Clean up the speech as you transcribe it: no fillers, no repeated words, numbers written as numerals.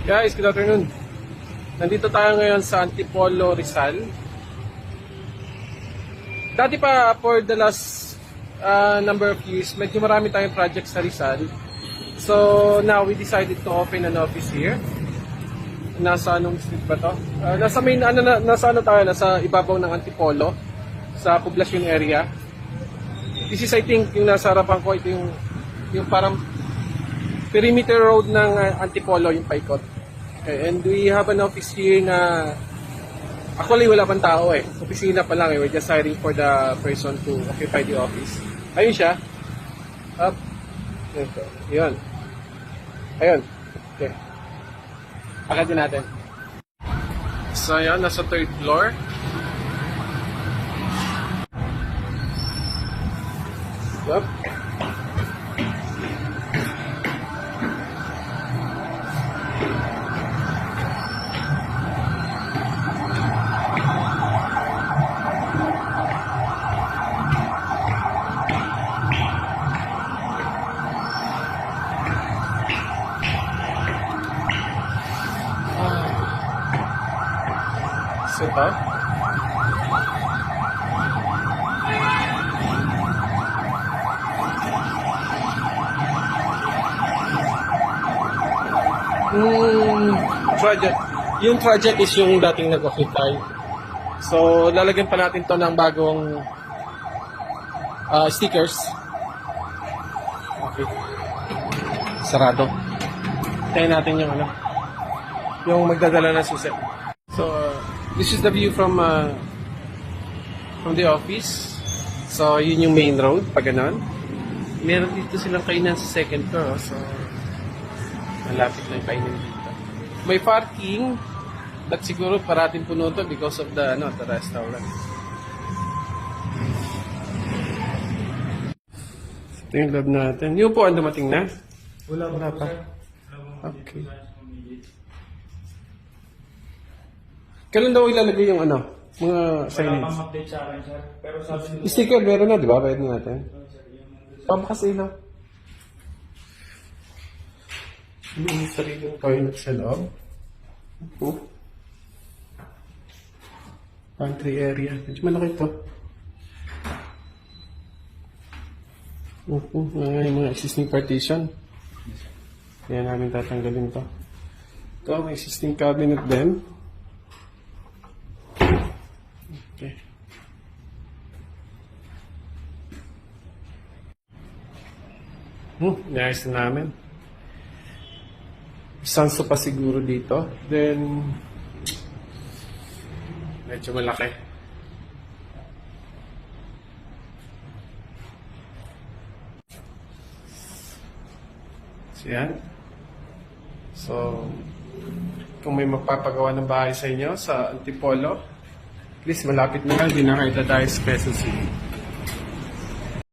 Guys, good afternoon. Nandito tayo ngayon sa Antipolo, Rizal. Dati pa, for the last number of years, medyo marami tayong projects sa Rizal. So, now we decided to open an office here. Nasa anong street ba to? Nasa main, nasa tayo? Nasa ibabaw ng Antipolo, sa poblasyon area. This is, I think, yung nasa harapan ko, ito yung parang perimeter road ng Antipolo, yung paikot. Okay, and we have an office here na actually wala pang tao eh. Opisina pa lang eh. We're just hiring for the person to occupy the office. Ayun siya. Up. Yun. Ayun. Okay. Pakatin natin. So yan, nasa third floor. Yup. Set up. Project. Yung project is yung dating nag-occupy. So, lalagyan pa natin to ng bagong stickers. Okay. Sarado. Tayo natin yung yung magdadala ng susi. So, this is the view from the office. So, yun yung main road, pag ganon. Meron dito silang kainan sa second floor. So, malapit na yung kainan dito. May parking, but siguro parating puno to because of the restaurant. Ito yung lab natin. Yung po, ang dumating na? Wala pa. Okay. Kailan daw ilalagay yung mga signage? Wala pang update sa akin, sir. Pero sabi nila, Sticker, meron na, di ba? Pwede natin. Pampakas ilaw. Yung sariling toilet sa loob. Pantry area. Medyo malaki ito. Yung mga existing partition. Kaya namin tatanggalin to. Ito, may existing cabinet din. Okay. Nice na namin. Sanso pa siguro dito. Then, medyo malaki. So, yan. So, kung may magpapagawa ng bahay sa inyo sa Antipolo, at least malapit na lang, di na kayo tayo sa Quezon City.